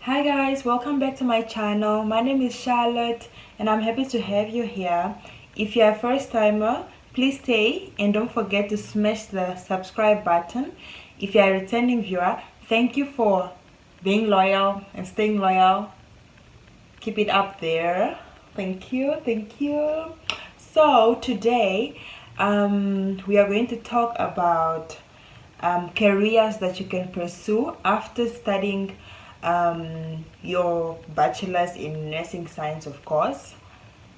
Hi guys, welcome back to my channel. My name is Charlotte and I'm happy to have you here. If you're a first timer, please stay and don't forget to smash the subscribe button. If you're a returning viewer, thank you for being loyal and staying loyal. Keep it up there. Thank you. So today we are going to talk about careers that you can pursue after studying your bachelor's in nursing science, of course.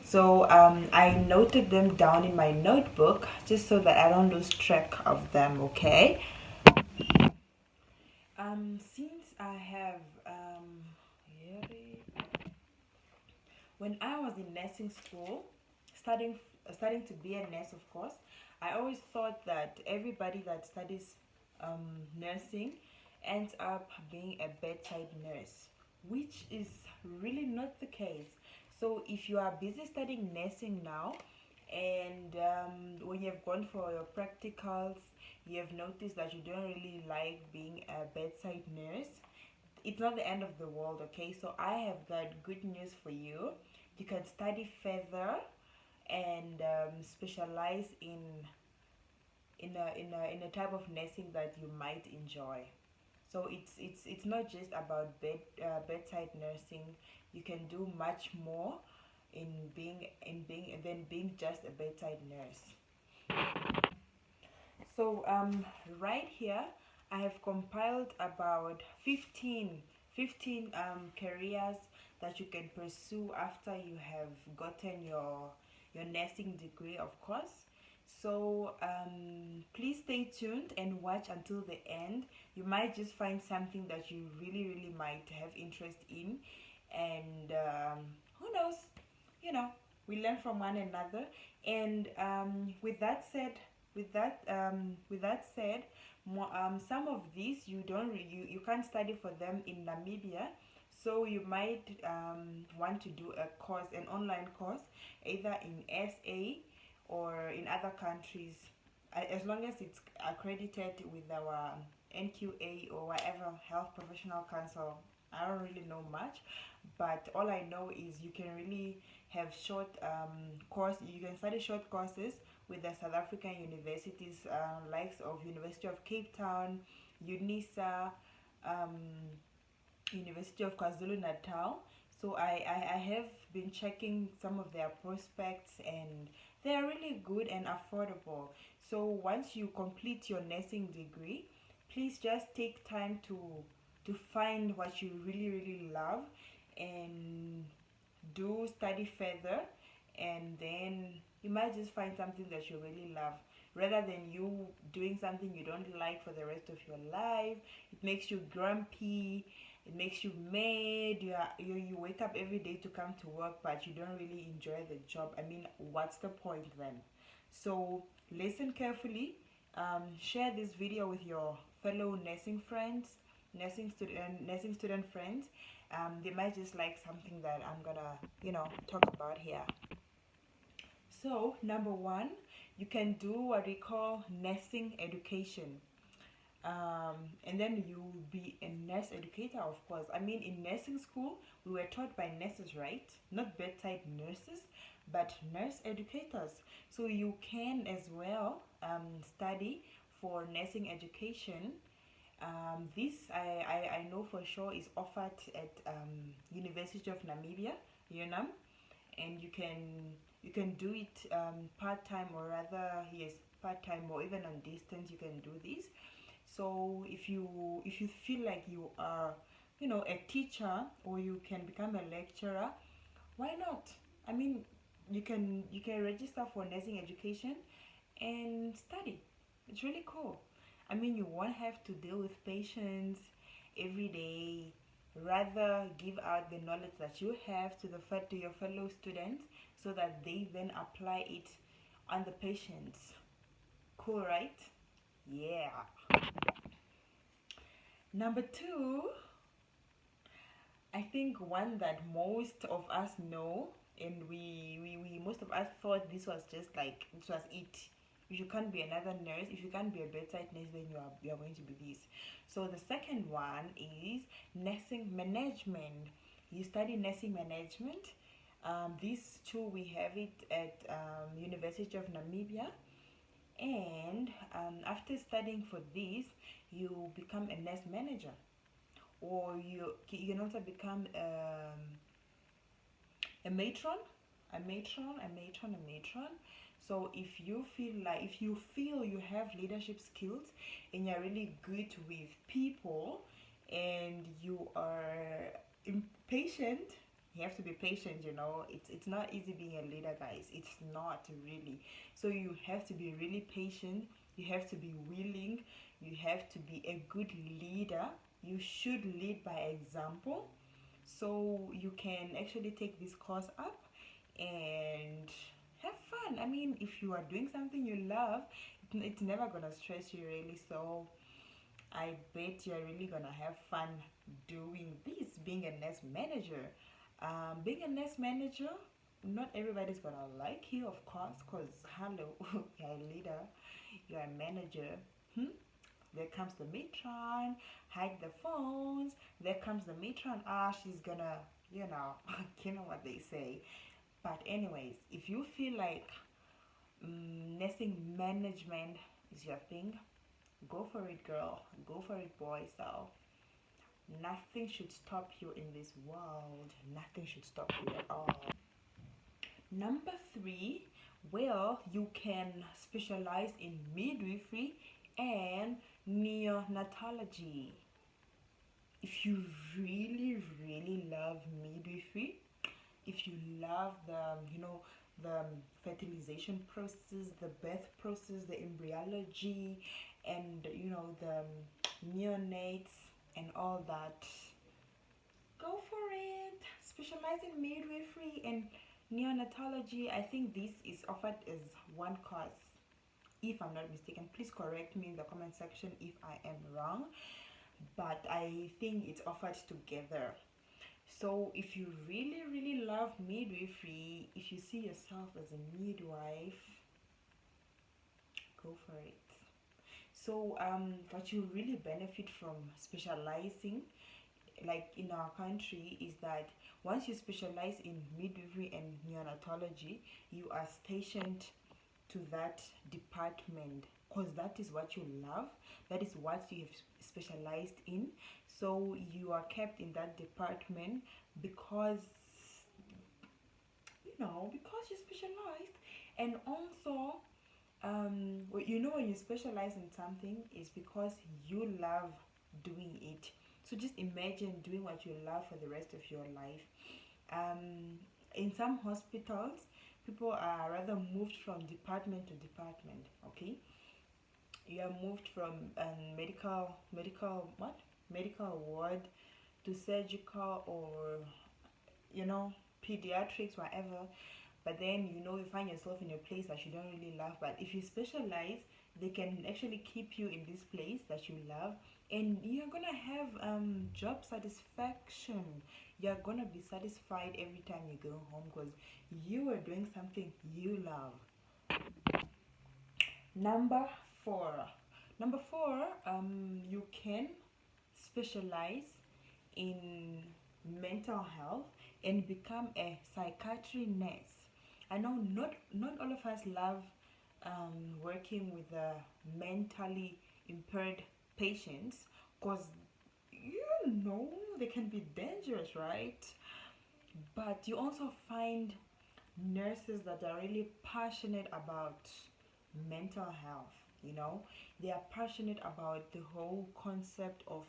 So I noted them down in my notebook just so that I don't lose track of them, okay? Since I have when I was in nursing school, studying to be a nurse, of course, I always thought that everybody that studies nursing ends up being a bedside nurse, which is really not the case. So if you are busy studying nursing now, and when you have gone for your practicals, you have noticed that you don't really like being a bedside nurse, it's not the end of the world, okay? So I have got good news for you. You can study further and specialize in a type of nursing that you might enjoy. So it's not just about bedside nursing. You can do much more than being just a bedside nurse. So right here I have compiled about 15 careers that you can pursue after you have gotten your nursing degree, of course. So please stay tuned and watch until the end. You might just find something that you really might have interest in, and who knows, we learn from one another. And with that said, some of these you can't study for them in Namibia, so you might want to do a course, an online course, either in SA or in other countries, as long as it's accredited with our NQA or whatever health professional council. I don't really know much, but all I know is you can really have short course. You can study short courses with the South African universities, likes of University of Cape Town, UNISA, um, University of KwaZulu Natal. So I have been checking some of their prospects, and they are really good and affordable. So once you complete your nursing degree, please just take time to find what you really love and do study further, and then you might just find something that you really love, rather than you doing something you don't like for the rest of your life. It makes you grumpy, it makes you mad. You wake up every day to come to work, but you don't really enjoy the job. I mean, what's the point then? So listen carefully. Share this video with your fellow nursing friends, nursing student friends. They might just like something that I'm gonna talk about here. So number one, you can do what we call nursing education. And then you will be a nurse educator, of course. I mean, in nursing school we were taught by nurses, right? Not bedside nurses, but nurse educators. So you can as well study for nursing education. This I know for sure is offered at University of Namibia, UNAM, and you can do it part-time, or rather, yes, part-time, or even on distance you can do this. So if you feel like you are a teacher, or you can become a lecturer, why not? I mean, you can register for nursing education and study. It's really cool. I mean, you won't have to deal with patients every day. Rather, give out the knowledge that you have to your fellow students, so that they then apply it on the patients. Cool, right? Yeah. Number two, I think one that most of us know, and we most of us thought this was just like, this was it. You can't be another nurse. If you can't be a bedside nurse, then you are going to be this. So the second one is nursing management. You study nursing management. These two, we have it at University of Namibia. And after studying for this, you become a nurse manager, or you can also become a matron, a matron. So if you feel you have leadership skills and you're really good with people and you are impatient, you have to be patient, you know. It's not easy being a leader, guys. It's not really. So you have to be really patient, you have to be willing, you have to be a good leader. You should lead by example. So you can actually take this course up and have fun. I mean, if you are doing something you love, it's never gonna stress you really. So I bet you're really gonna have fun doing this, being a nurse manager. Being a nurse manager, not everybody's gonna like you, of course, because hello, you're a leader, you're a manager. There comes the matron, hide the phones. There comes the matron. She's gonna, you know, you know what they say. But anyways, if you feel like nursing management is your thing, go for it, girl. Go for it, boy. So nothing should stop you in this world. Nothing should stop you at all. Number three, well, you can specialize in midwifery and neonatology. If you really love midwifery, if you love the fertilization process, the birth process, the embryology, and the neonates and all that, go for it. Specialize in midwifery and neonatology. I think this is offered as one course, if I'm not mistaken. Please correct me in the comment section if I am wrong, but I think it's offered together. So if you really love midwifery, if you see yourself as a midwife, go for it. So what you really benefit from specializing, like in our country, is that once you specialize in midwifery and neonatology, you are stationed to that department, because that is what you love, that is what you have specialized in. So you are kept in that department because because you specialized. And also when you specialize in something, is because you love doing it. So just imagine doing what you love for the rest of your life. In some hospitals, people are rather moved from department to department. Okay, you are moved from medical ward to surgical, or pediatrics, whatever. But then you find yourself in a place that you don't really love. But if you specialize, they can actually keep you in this place that you love, and you're gonna have job satisfaction. You're gonna be satisfied every time you go home because you are doing something you love. Number four. You can specialize in mental health and become a psychiatry nurse. I know not all of us love working with mentally impaired patients, because they can be dangerous, right? But you also find nurses that are really passionate about mental health. They are passionate about the whole concept of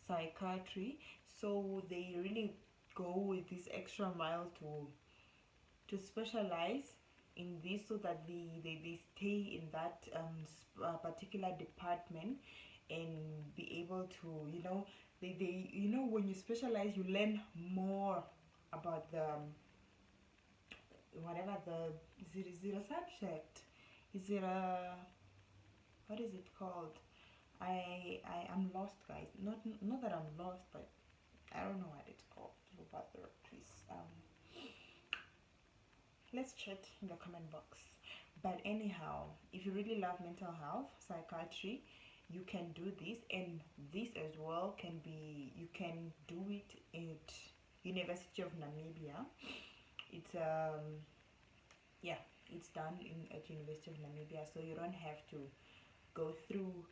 psychiatry, so they really go with this extra mile to specialize in this, so that they stay in that particular department and be able to when you specialize, you learn more about the whatever the is it a subject, is it a, what is it called? I am lost, guys. Not that I'm lost, but I don't know what it's called. Please let's chat in the comment box. But anyhow, if you really love mental health psychiatry, you can do this. And this as well can be, you can do it at University of Namibia. It's yeah, it's done at University of Namibia, so you don't have to go through,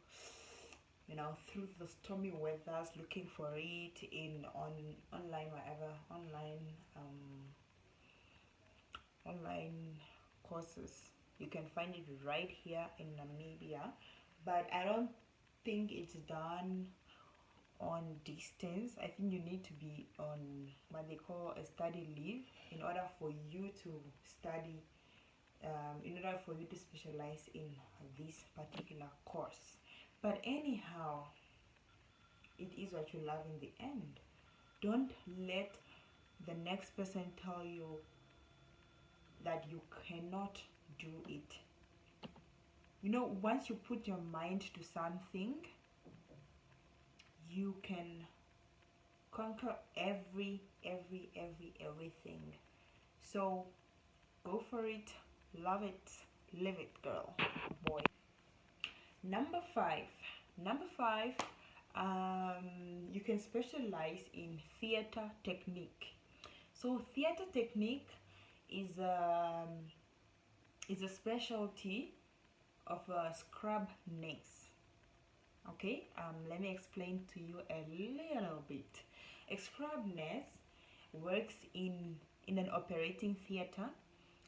you know, through the stormy weathers looking for it in online, whatever, online courses. You can find it right here in Namibia, but I don't think it's done on distance. I think you need to be on what they call a study leave in order for you to study, in order for you to specialize in this particular course. But anyhow, it is what you love in the end. Don't let the next person tell you that you cannot do it. You know, once you put your mind to something, you can conquer everything. So go for it, love it, live it, girl, boy. Number five, you can specialize in theater technique. So theater technique is a specialty of a scrub nurse. Okay, let me explain to you a little bit. A scrub nurse works in an operating theater.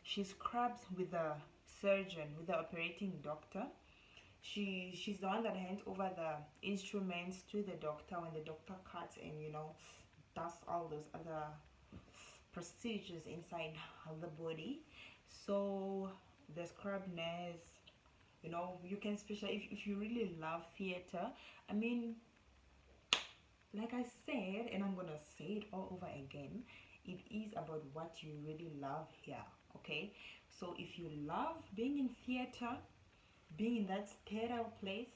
She scrubs with the surgeon, with the operating doctor. She's the one that hands over the instruments to the doctor when the doctor cuts and, you know, does all those other procedures inside the body. So the scrub nurse, you know, you can specialize if you really love theater. I mean, like I said, and I'm gonna say it all over again, it is about what you really love here. Okay, so if you love being in theater, being in that sterile place,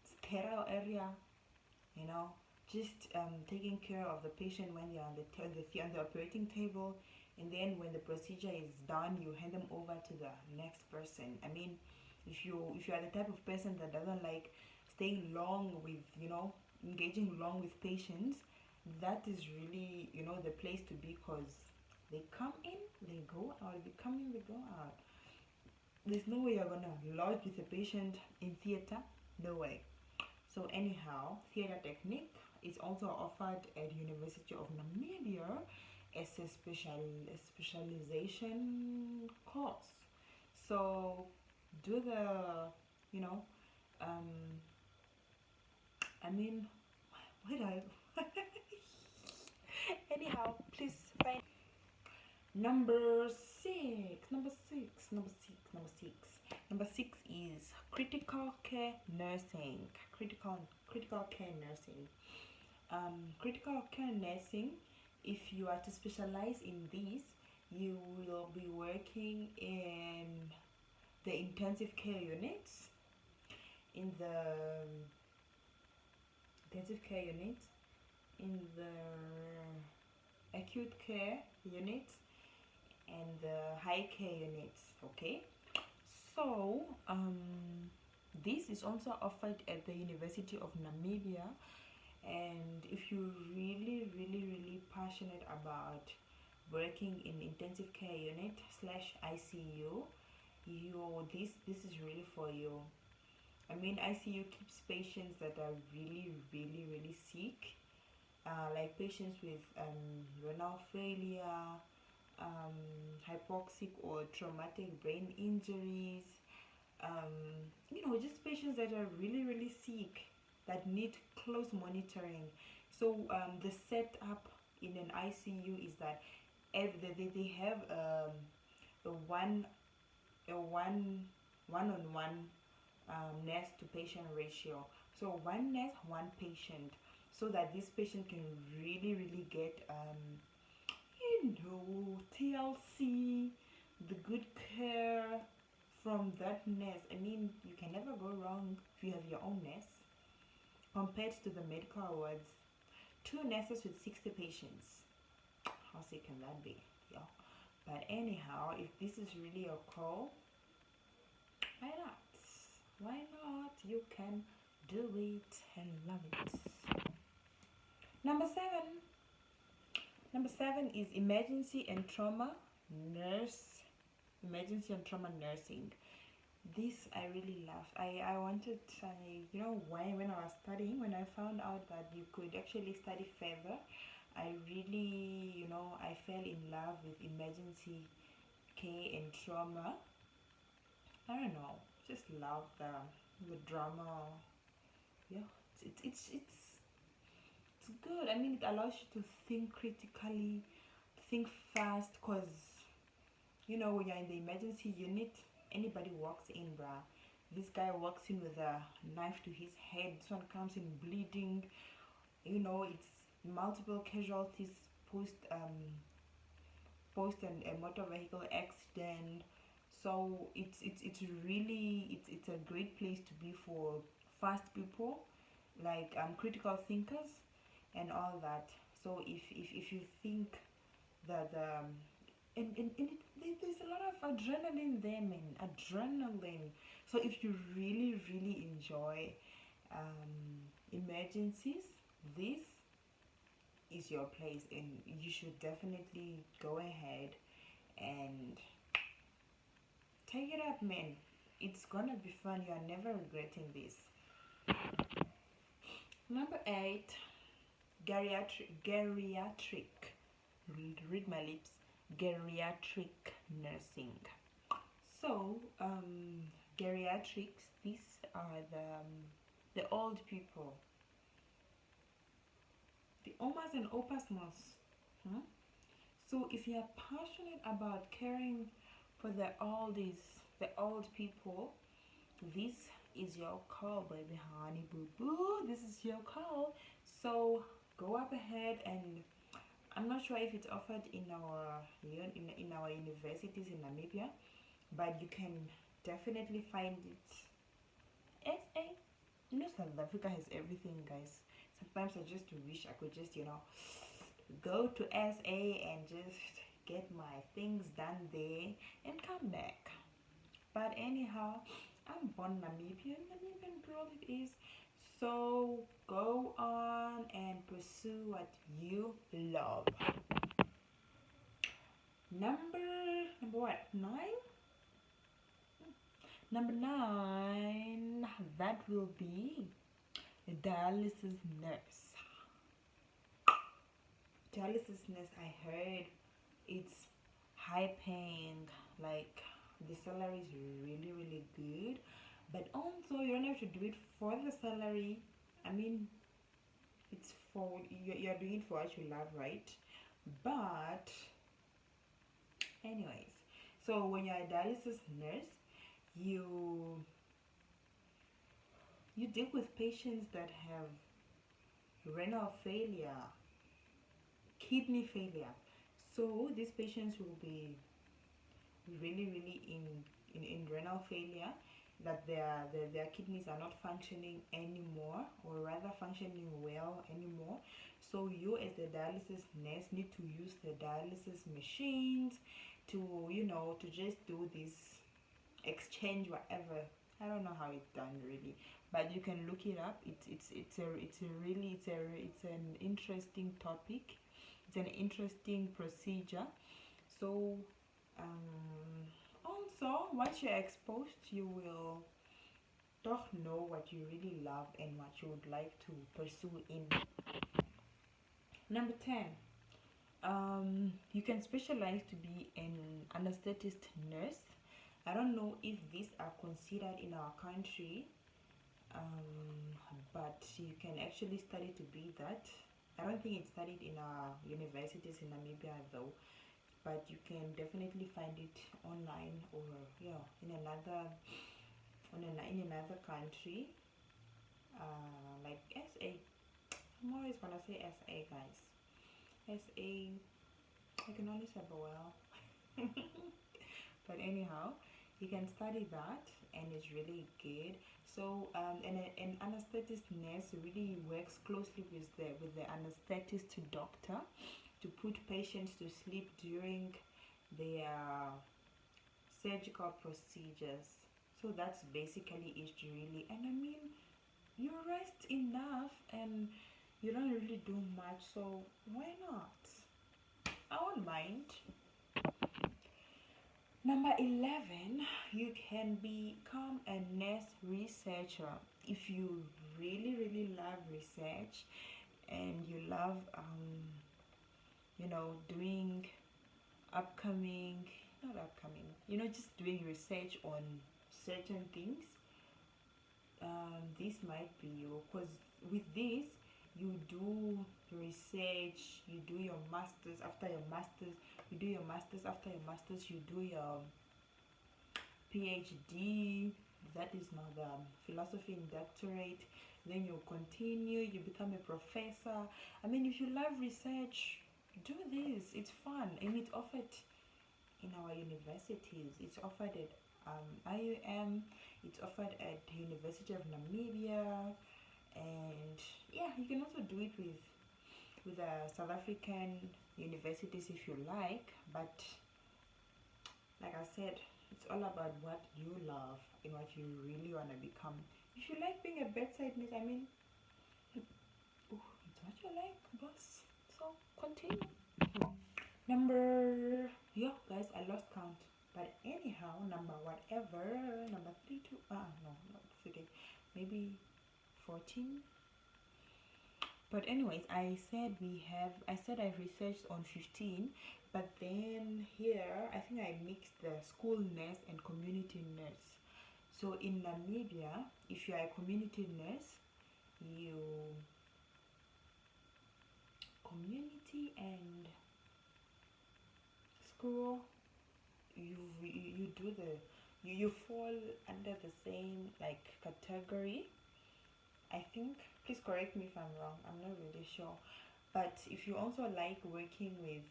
sterile area, you know, just taking care of the patient when they're on the operating table, and then when the procedure is done, you hand them over to the next person. I mean, if you are the type of person that doesn't like staying long with, you know, engaging long with patients, that is really, you know, the place to be, because they come in, they go out, they come in, they go out. There's no way you're gonna lodge with a patient in theater, no way. So anyhow, theater technique is also offered at University of Namibia as a specialization course. So do the, you know, I mean, what I anyhow, please find number six is critical care nursing. Critical care nursing. Critical care nursing, if you are to specialize in this, you will be working in the intensive care units, in the acute care units, and the high care units. Okay, so this is also offered at the University of Namibia. And if you're really passionate about working in intensive care unit / ICU, this is really for you. I mean, ICU keeps patients that are really sick, like patients with renal failure, hypoxic or traumatic brain injuries, you know, just patients that are really sick, that need close monitoring. So the setup in an ICU is that they have a one-on-one nurse to patient ratio. So one nurse, one patient, so that this patient can really get you know, TLC, the good care from that nurse. I mean, you can never go wrong if you have your own nurse. Compared to the medical wards, 2 nurses with 60 patients. How sick can that be? Yeah. But anyhow, if this is really your call, Why not? Why not? You can do it and love it. Number seven. Number seven is emergency and trauma nurse. Emergency and trauma nursing. This I really loved. I wanted, you know, when I was studying, when I found out that you could actually study further, I really, you know, I fell in love with emergency care and trauma. I don't know, just love the drama. Yeah, it's good. I mean, it allows you to think critically, think fast, cause you know when you're in the emergency unit, anybody walks in, bruh. This guy walks in with a knife to his head. This one comes in bleeding. You know, it's multiple casualties post a motor vehicle accident. So it's really it's a great place to be for fast people, like critical thinkers and all that. So if you think that there's a lot of adrenaline there, man. Adrenaline. So if you really enjoy emergencies, this is your place, and you should definitely go ahead and take it up, man. It's gonna be fun. You are never regretting this. Number 8, geriatric. Read my lips. Geriatric nursing. So geriatrics, these are the old people, the omas and opasmos. So if you are passionate about caring for the old people, this is your call, baby honey boo boo. This is your call. So go up ahead, and I'm not sure if it's offered in our universities in Namibia, but you can definitely find it. SA, you know, South Africa has everything, guys. Sometimes I just wish I could just, you know, go to SA and just get my things done there and come back. But anyhow, I'm born Namibian girl it is. So go on and pursue what you love. Number what? 9? Number 9, that will be a dialysis nurse. Dialysis nurse, I heard it's high paying, like the salary is really good, but also you don't have to do it for the salary. I mean, it's for you're doing it for what you love, right? But anyways, so when you're a dialysis nurse, you deal with patients that have renal failure, kidney failure. So these patients will be really in renal failure, that their kidneys are not functioning anymore, or rather functioning well anymore. So you as the dialysis nurse need to use the dialysis machines to, you know, to just do this exchange whatever. I don't know how it's done really, but you can look it up. It's an interesting topic. It's an interesting procedure. So also once you're exposed, you will doch know what you really love and what you would like to pursue in. Number 10, you can specialize to be an anaesthetist nurse. I don't know if these are considered in our country, but you can actually study to be that. I don't think it's studied in our universities in Namibia though, but you can definitely find it online, or yeah, in another country, like SA. I'm always gonna say SA, guys. SA. I can only say well. But anyhow, you can study that, and it's really good. So an anesthetist nurse really works closely with the anesthetist doctor to put patients to sleep during their surgical procedures. So that's basically it really. And I mean, you rest enough and you don't really do much, so why not? I won't mind. Number 11, you can become a nurse researcher. If you really love research and you love doing upcoming not upcoming, just doing research on certain things, this might be you, because with this you do research, you do your masters, after your masters you do your masters, after your masters you do your PhD, that is now the philosophy in doctorate, then you continue, you become a professor. I mean, if you love research, do this, it's fun, and it's offered in our universities. It's offered at IUM, it's offered at the University of Namibia, and yeah, you can also do it with South African universities if you like, but like I said, it's all about what you love and what you really want to become. If you like being a bedside nurse, I mean, oh, it's what you like, boss, so continue. Number, yeah guys, I lost count, but anyhow, number whatever, number 32, no, not 30, maybe 14. But anyways, I said I researched on 15, but then here I think I mixed the school nurse and community nurse. So in Namibia, if you are a community nurse, you community and school, you do the you fall under the same like category, I think. Please correct me if I'm wrong, I'm not really sure. But if you also like working with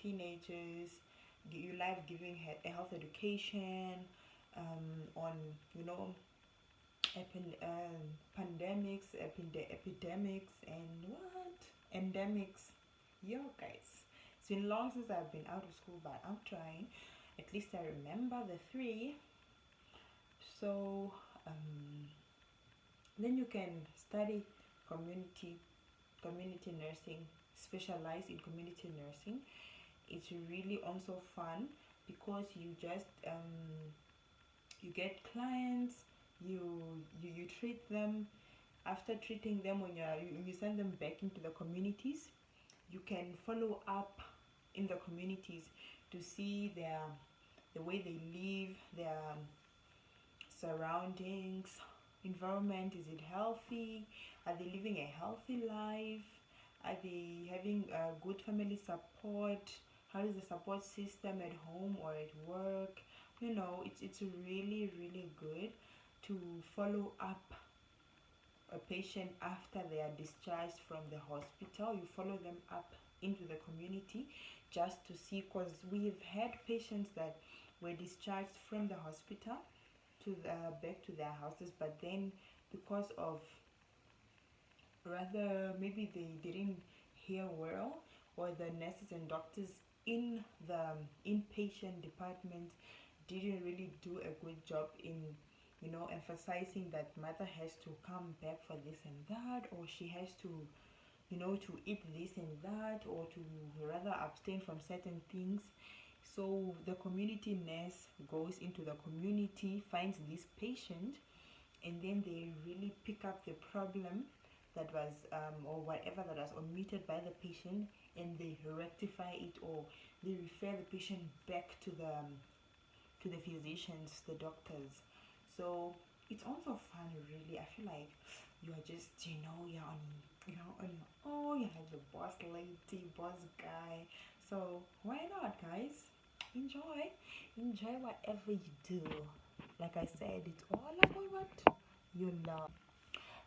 teenagers, you like giving a health education on pandemics, epidemics, and what endemics. Yo guys, it's been long since I've been out of school, but I'm trying. At least I remember the three. So then you can study community nursing, specialize in community nursing. It's really also fun because you just you get clients, you treat them. After treating them, when you send them back into the communities, you can follow up in the communities to see the way they live, their surroundings, environment. Is it healthy? Are they living a healthy life? Are they having good family support? How is the support system at home or at work? It's really good to follow up a patient after they are discharged from the hospital. You follow them up into the community just to see, because we've had patients that were discharged from the hospital to back to their houses, but then because of rather maybe they didn't hear well, or the nurses and doctors in the inpatient department didn't really do a good job in emphasizing that mother has to come back for this and that, or she has to to eat this and that, or to rather abstain from certain things. So the community nurse goes into the community, finds this patient, and then they really pick up the problem that was or whatever that was omitted by the patient, and they rectify it, or they refer the patient back to the physicians, the doctors. So it's also fun really. I feel like you are just you're on your own, you're like the boss lady, boss guy. So why not, guys? Enjoy whatever you do. Like I said, it's all about what you love.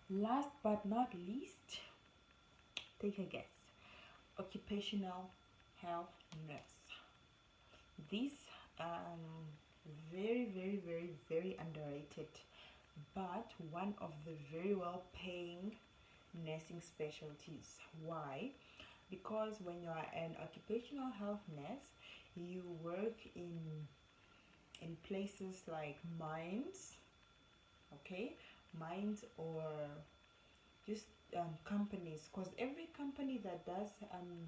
Last but not least, take a guess. Occupational health nurse. This very underrated, but one of the very well paying nursing specialties. Why? Because when you are an occupational health nurse, you work in in places like mines, okay, mines, or just companies, because every company that does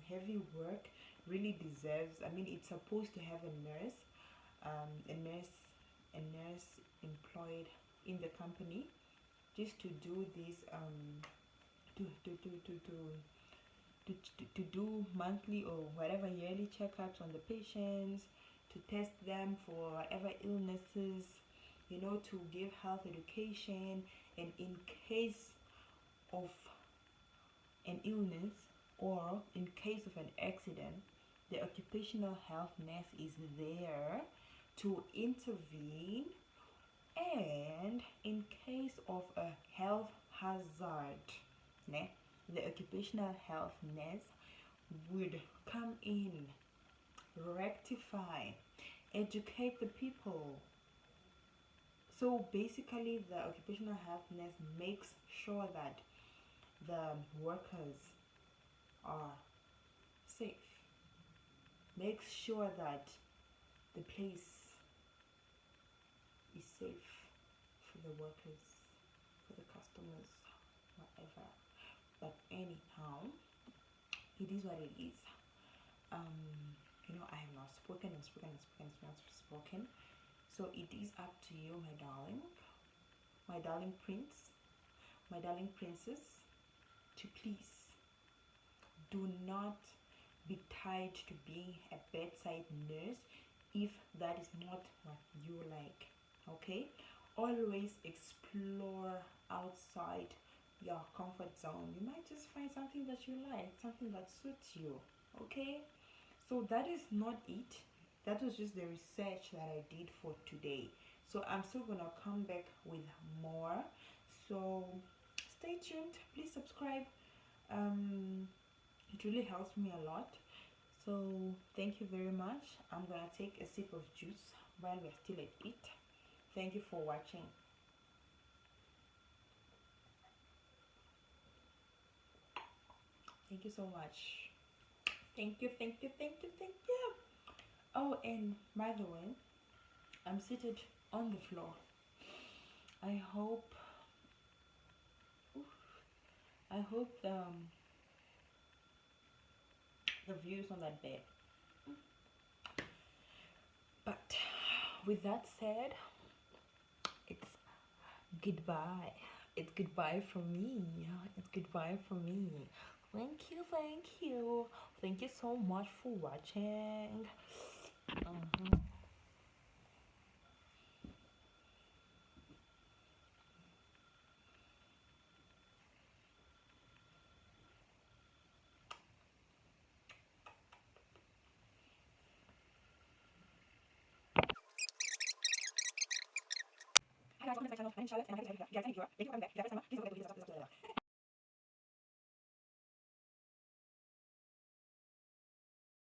heavy work really deserves, I mean, it's supposed to have a nurse, a nurse employed in the company, just to do this to to to to to to do monthly or whatever yearly checkups on the patients, to test them for whatever illnesses, you know, to give health education, and in case of an illness or in case of an accident, the occupational health nurse is there to intervene. And in case of a health hazard, ne, the occupational health nurse would come in, rectify, educate the people. So basically, the occupational health nurse makes sure that the workers are safe, makes sure that the place is safe for the workers, for the customers, whatever. But anyhow, it is what it is. You know, I have not spoken and spoken and spoken and not spoken. So it is up to you, my darling prince, my darling princess, to please do not be tied to being a bedside nurse if that is not what you like. Okay, always explore outside your comfort zone. You might just find something that you like, something that suits you. Okay, so that is not it. That was just the research that I did for today. So I'm still gonna come back with more. So stay tuned, please subscribe. It really helps me a lot. So thank you very much. I'm gonna take a sip of juice while we're still at it. Thank you for watching. Thank you so much. Thank you, thank you, thank you, thank you. Oh, and by the way, I'm seated on the floor. I hope the view is not that bad. But with that said, it's goodbye. It's goodbye from me. It's goodbye from me. Thank you, thank you. Thank you so much for watching. Hi guys, welcome to my channel. My name is Charlotte, and I'm happy to have you guys. Thank you for coming back. If you guys please don't forget to hit the